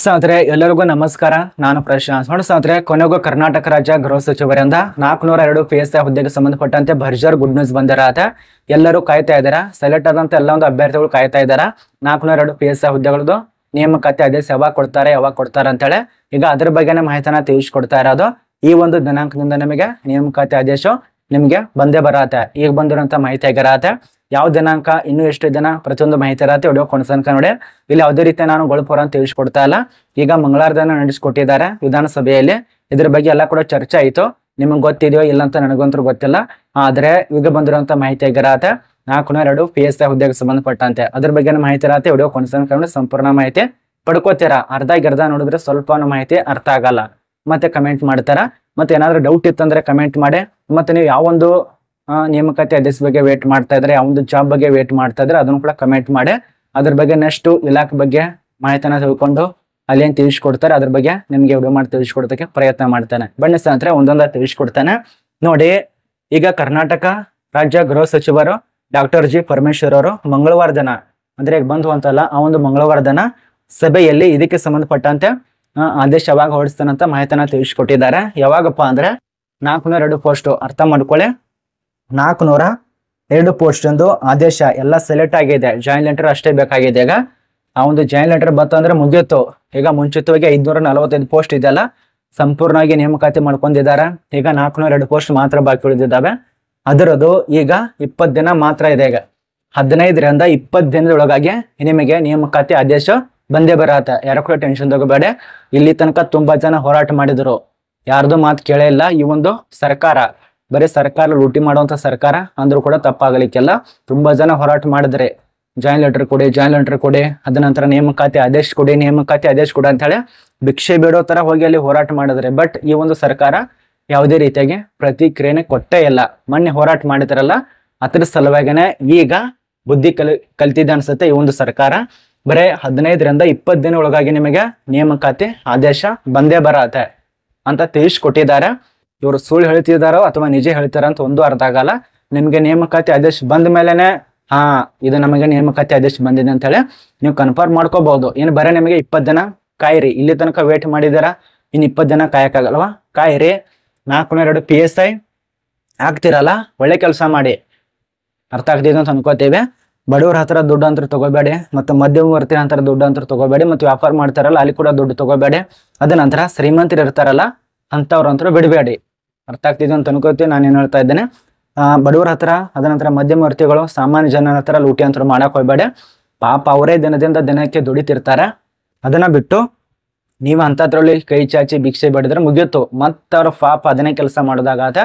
ಸ್ನೇಹಿತರೆ ಎಲ್ಲರಿಗೂ ನಮಸ್ಕಾರ. ನಾನು ಪ್ರಶಾಂತ್. ಸ್ನೇಹಿತರೆ, ಕೊನೆಗೂ ಕರ್ನಾಟಕ ರಾಜ್ಯ ಗೃಹ ಸಚಿವರಿಂದ 402 PSI ಹುದ್ದೆಗೆ ಸಂಬಂಧಪಟ್ಟಂತೆ ಭರ್ಜರ್ ಗುಡ್ ನ್ಯೂಸ್ ಬಂದಿರತ್ತೆ. ಎಲ್ಲರೂ ಕಾಯ್ತಾ ಇದಾರ. ಸೆಲೆಕ್ಟ್ ಆದಂತ ಎಲ್ಲ ಒಂದು ಅಭ್ಯರ್ಥಿಗಳು ಕಾಯ್ತಾ ಇದಾರ. 402 PSI ಹುದ್ದೆಗಳದ್ದು ನೇಮಕಾತಿ ಆದೇಶ ಯಾವಾಗ ಕೊಡ್ತಾರೆ ಅಂತೇಳಿ ಈಗ ಅದ್ರ ಬಗ್ಗೆನೇ ಮಾಹಿತಿನ ತಿಳಿಸ್ಕೊಡ್ತಾ ಇರೋದು. ಈ ಒಂದು ದಿನಾಂಕದಿಂದ ನಿಮಗೆ ನೇಮಕಾತಿ ಆದೇಶ ನಿಮ್ಗೆ ಬಂದೇ ಬರತ್ತೆ. ಈಗ ಬಂದಿರೋಂತ ಮಾಹಿತಿ ಆಗಿರತ್ತೆ. ಯಾವ ದಿನಾಂಕ, ಇನ್ನು ಎಷ್ಟು ದಿನ, ಪ್ರತಿಯೊಂದು ಮಾಹಿತಿ ಇರತ್ತೆ. ವಿಡಿಯೋ ಕೊನೆತನಕ ನೋಡಿ. ಇಲ್ಲಿ ಯಾವುದೇ ರೀತಿ ನಾನು ಗೋಳಪುರ ಅಂತ ತಿಳಿಸ್ಕೊಡ್ತಾ ಇಲ್ಲ. ಈಗ ಮಂಗಳವಾರದನ್ನ ನಡೆಸಿಕೊಟ್ಟಿದ್ದಾರೆ ವಿಧಾನಸಭೆಯಲ್ಲಿ. ಇದ್ರ ಬಗ್ಗೆ ಎಲ್ಲ ಕೂಡ ಚರ್ಚೆ ಆಯ್ತು. ನಿಮಗೆ ಗೊತ್ತಿದೆಯೋ ಇಲ್ಲ ಅಂತ ನನಗಂತೂ ಗೊತ್ತಿಲ್ಲ. ಆದ್ರೆ ಈಗ ಬಂದಿರುವಂತ ಮಾಹಿತಿ ಆಗಿರತ್ತೆ 402 PSI ಹುದ್ದೆಗೆ ಸಂಬಂಧಪಟ್ಟಂತೆ ಅದ್ರ ಬಗ್ಗೆ ಮಾಹಿತಿ ಇರತ್ತೆ. ವಿಡಿಯೋ ಕೊನೆತನಕ ನೋಡಿ, ಸಂಪೂರ್ಣ ಮಾಹಿತಿ ಪಡ್ಕೋತೀರಾ. ಅರ್ಧ ನೋಡಿದ್ರೆ ಸ್ವಲ್ಪ ಮಾಹಿತಿ ಅರ್ಥ ಆಗಲ್ಲ. ಮತ್ತೆ ಕಮೆಂಟ್ ಮಾಡ್ತಾರ. ಮತ್ತೆ ಏನಾದ್ರು ಡೌಟ್ ಇತ್ತಂದ್ರೆ ಕಮೆಂಟ್ ಮಾಡಿ. ಮತ್ತೆ ನೀವು ಯಾವೊಂದು ನೇಮಕಾತಿ ಆದೇಶ ಬಗ್ಗೆ ವೇಟ್ ಮಾಡ್ತಾ ಇದ್ರೆ, ಯಾವೊಂದು ಜಾಬ್ ಬಗ್ಗೆ ವೇಟ್ ಮಾಡ್ತಾ ಇದ್ರೆ ಅದನ್ನು ಕೂಡ ಕಮೆಂಟ್ ಮಾಡಿ. ಅದ್ರ ಬಗ್ಗೆ ನೆಕ್ಸ್ಟ್ ಇಲಾಖೆ ಬಗ್ಗೆ ಮಾಹಿತಿನ ತಿಳ್ಕೊಂಡು ಅಲ್ಲಿ ಏನ್ ತಿಳಿಸ್ಕೊಡ್ತಾರೆ ಅದ್ರ ಬಗ್ಗೆ ನಿಮ್ಗೆ ವಿಡಿಯೋ ಮಾಡಿ ತಿಳಿಸ್ಕೊಡ್ತಕ್ಕೆ ಪ್ರಯತ್ನ ಮಾಡ್ತಾನೆ. ಬನ್ನಿ ಸ್ನೇಹಿತರೆ, ಒಂದೊಂದ ತಿಳಿಸ್ಕೊಡ್ತಾನೆ ನೋಡಿ. ಈಗ ಕರ್ನಾಟಕ ರಾಜ್ಯ ಗೃಹ ಸಚಿವರು ಡಾಕ್ಟರ್ ಜಿ ಪರಮೇಶ್ವರ್ ಅವರು ಮಂಗಳವಾರ ದಿನ, ಅಂದ್ರೆ ಈಗ ಬಂದು ಅಂತಲ್ಲ, ಆ ಒಂದು ಮಂಗಳವಾರ ದಿನ ಸಭೆಯಲ್ಲಿ ಇದಕ್ಕೆ ಸಂಬಂಧಪಟ್ಟಂತೆ ಆದೇಶ ಯಾವಾಗ ಹೊರಡಿಸ್ತಾನಂತ ಮಾಹಿತಿನ ತಿಳಿಸ್ಕೊಟ್ಟಿದ್ದಾರೆ. ಯಾವಾಗಪ್ಪ ಅಂದ್ರೆ 402 ಪೋಸ್ಟ್, ಅರ್ಥ ಮಾಡ್ಕೊಳ್ಳಿ, 402 ಪೋಸ್ಟ್ ಎಂದು ಆದೇಶ ಎಲ್ಲ ಸೆಲೆಕ್ಟ್ ಆಗಿದೆ. ಜಾಯಿನ್ ಲೆಟರ್ ಅಷ್ಟೇ ಬೇಕಾಗಿದೆ. ಈಗ ಆ ಒಂದು ಜಾಯಿನ್ ಲೆಟರ್ ಬಂತಂದ್ರೆ ಮುಗಿಯಿತು. ಈಗ ಮುಂಚಿತವಾಗಿ 545 ಪೋಸ್ಟ್ ಇದೆಯಲ್ಲ, ಸಂಪೂರ್ಣವಾಗಿ ನೇಮಕಾತಿ ಮಾಡ್ಕೊಂಡಿದ್ದಾರೆ. ಈಗ 402 ಪೋಸ್ಟ್ ಮಾತ್ರ ಬಾಕಿ ಉಳಿದಿದ್ದಾವೆ. ಅದರದ್ದು ಈಗ 20 ದಿನ ಮಾತ್ರ ಇದೆ. ಈಗ 15ರಿಂದ 20 ದಿನದೊಳಗಾಗಿ ನಿಮಗೆ ನೇಮಕಾತಿ ಆದೇಶ ಬಂದೇ ಬರತ್ತೆ. ಯಾರು ಕೂಡ ಟೆನ್ಷನ್ ತಗೋಬೇಡ. ಇಲ್ಲಿ ತನಕ ತುಂಬಾ ಜನ ಹೋರಾಟ ಮಾಡಿದ್ರು, ಯಾರ್ದು ಮಾತು ಕೇಳೇ ಇಲ್ಲ. ಈ ಒಂದು ಸರ್ಕಾರ ಬರೀ ಸರ್ಕಾರ ಲೂಟಿ ಮಾಡುವಂತ ಸರ್ಕಾರ ಅಂದ್ರೂ ಕೂಡ ತಪ್ಪಾಗಲಿಕ್ಕೆಲ್ಲ. ತುಂಬಾ ಜನ ಹೋರಾಟ ಮಾಡಿದ್ರೆ ಜಾಯಿನ್ ಲೆಟರ್ ಕೊಡಿ, ಅದ ನಂತರ ನೇಮಕಾತಿ ಆದೇಶ ಕೊಡಿ ಅಂತ ಹೇಳಿ ಭಿಕ್ಷೆ ಬೇಡೋ ತರ ಹೋಗಿ ಅಲ್ಲಿ ಹೋರಾಟ ಮಾಡಿದ್ರೆ. ಬಟ್ ಈ ಒಂದು ಸರ್ಕಾರ ಯಾವುದೇ ರೀತಿಯಾಗಿ ಪ್ರತಿಕ್ರಿಯೆನೆ ಕೊಟ್ಟೇ ಇಲ್ಲ. ಮೊನ್ನೆ ಹೋರಾಟ ಮಾಡಿದ್ರಲ್ಲ, ಅದ್ರ ಸಲುವಾಗಿನೇ ಈಗ ಬುದ್ಧಿ ಕಲ್ತಿದ್ದೆ ಅನ್ಸುತ್ತೆ ಈ ಒಂದು ಸರ್ಕಾರ. ಬರೇ 15ರಿಂದ 20 ದಿನ ಒಳಗಾಗಿ ನಿಮಗೆ ನೇಮಕಾತಿ ಆದೇಶ ಬಂದೇ ಬರತ್ತೆ ಅಂತ ತಿಳಿಸ್ಕೊಟ್ಟಿದ್ದಾರೆ. ಇವರು ಸುಳ್ಳು ಹೇಳ್ತಿದಾರೋ ಅಥವಾ ನಿಜ ಹೇಳ್ತಾರ ಅಂತ ಒಂದು ಅರ್ಥ ಆಗಲ್ಲ. ನಿಮ್ಗೆ ನೇಮಕಾತಿ ಆದೇಶ ಬಂದ ಮೇಲೆನೆ ಇದು ನಮಗೆ ನೇಮಕಾತಿ ಆದೇಶ ಬಂದಿದೆ ಅಂತ ಹೇಳಿ ನೀವು ಕನ್ಫರ್ಮ್ ಮಾಡ್ಕೋಬಹುದು. ಏನು ಬರೀ ನಿಮಗೆ 20 ದಿನ ಕಾಯಿರಿ. ಇಲ್ಲಿ ತನಕ ವೇಟ್ ಮಾಡಿದಾರ, ಇನ್ನು 20 ದಿನ ಕಾಯಕ್ಕಾಗಲ್ವಾ? ಕಾಯಿರಿ. 402 PSI ಆಗ್ತಿರಲ್ಲ, ಒಳ್ಳೆ ಕೆಲಸ ಮಾಡಿ. ಅರ್ಥ ಆಗ್ತಿದೆ ಅಂತ ಅನ್ಕೋತೇವೆ. ಬಡವ್ರ ಹತ್ರ ದುಡ್ಡು ಅಂತ ತಗೋಬೇಡಿ, ಮತ್ತು ಮಧ್ಯಮ ವರ್ತಿ ಹತ್ರ ದುಡ್ಡು ಅಂತ ತಗೋಬೇಡಿ, ಮತ್ತು ವ್ಯಾಪಾರ ಮಾಡ್ತಾರಲ್ಲ ಅಲ್ಲಿ ಕೂಡ ದುಡ್ಡು ತಗೋಬೇಡಿ. ಅದ ನಂತರ ಶ್ರೀಮಂತರು ಇರ್ತಾರಲ್ಲ ಅಂತವ್ರಂತರೂ ಬಿಡಬೇಡಿ. ಅರ್ಥ ಆಗ್ತಿದೆ ಅಂತ ಅನ್ಕೋತೀವಿ. ನಾನೇನು ಹೇಳ್ತಾ ಇದ್ದೇನೆ, ಬಡವರ ಹತ್ರ, ಅದ ನಂತರ ಮಧ್ಯಮ ವರ್ತಿಗಳು, ಸಾಮಾನ್ಯ ಜನರ ಹತ್ರ ಲೂಟಿ ಅಂತ ಮಾಡಕ್ ಹೋಗ್ಬೇಡಿ. ಪಾಪ ಅವರೇ ದಿನದಿಂದ ದಿನಕ್ಕೆ ದುಡಿತಿರ್ತಾರೆ. ಅದನ್ನ ಬಿಟ್ಟು ನೀವು ಅಂತದ್ರಲ್ಲಿ ಕೈ ಚಾಚಿ ಭಿಕ್ಷೆ ಬೇಡಿದ್ರೆ ಮುಗಿಯಿತು. ಮತ್ತ ಅವ್ರ ಪಾಪ ಅದನ್ನೇ ಕೆಲಸ ಮಾಡೋದಾಗತ್ತೆ.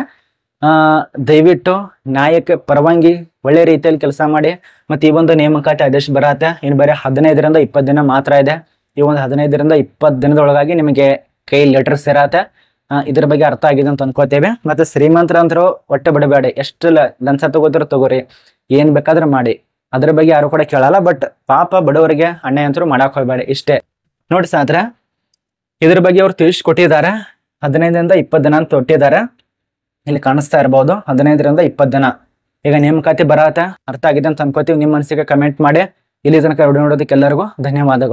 ದಯವಿಟ್ಟು ನ್ಯಾಯಕ್ಕೆ ಪರವಾಗಿ ಒಳ್ಳೆ ರೀತಿಯಲ್ಲಿ ಕೆಲಸ ಮಾಡಿ. ಮತ್ತೆ ಈ ಒಂದು ನೇಮಕಾತಿ ಆದೇಶ ಬರತ್ತೆ. ಇನ್ನು ಬರೀ 15ರಿಂದ 20 ದಿನ ಮಾತ್ರ ಇದೆ. ಈ ಒಂದು 15ರಿಂದ 20 ದಿನದೊಳಗಾಗಿ ನಿಮಗೆ ಕೈ ಲೆಟರ್ಸ್ ಇರತ್ತೆ. ಇದ್ರ ಬಗ್ಗೆ ಅರ್ಥ ಆಗಿದೆ ಅಂತ ಅನ್ಕೋತೇವೆ. ಮತ್ತೆ ಶ್ರೀಮಂತರಂತರೂ ಹೊಟ್ಟೆ ಬಿಡಬೇಡಿ. ಎಷ್ಟು ಲಂಚ ತಗೋತಿರೋ ತಗೋರಿ, ಏನ್ ಬೇಕಾದ್ರೂ ಮಾಡಿ. ಅದ್ರ ಬಗ್ಗೆ ಯಾರು ಕೂಡ ಕೇಳಲ್ಲ. ಬಟ್ ಪಾಪ ಬಡವರಿಗೆ ಅನ್ಯಾಯ ಅಂತರೂ ಮಾಡಕ್ ಹೋಗ್ಬೇಡಿ. ಇಷ್ಟೇ ನೋಡಿ ಸ್ನೇಹಿತರೆ, ಇದ್ರ ಬಗ್ಗೆ ಅವ್ರು ತಿಳಿಸ್ಕೊಟ್ಟಿದ್ದಾರೆ. 15ರಿಂದ 20 ದಿನ ಅಂತ ಕೊಟ್ಟಿದ್ದಾರೆ. ಇಲ್ಲಿ ಕಾಣಿಸ್ತಾ ಇರ್ಬೋದು 15ರಿಂದ 20 ದಿನ ಈಗ ನೇಮಕಾತಿ ಬರತ್ತೆ. ಅರ್ಥ ಆಗಿದೆ ಅಂತ ಅನ್ಕೋತೀವಿ. ನಿಮ್ಮ ಮನಸ್ಸಿಗೆ ಕಮೆಂಟ್ ಮಾಡಿ. ಇಲ್ಲಿ ತನಕ ವಿಡಿಯೋ ನೋಡೋದಕ್ಕೆ ಎಲ್ಲರಿಗೂ ಧನ್ಯವಾದಗಳು.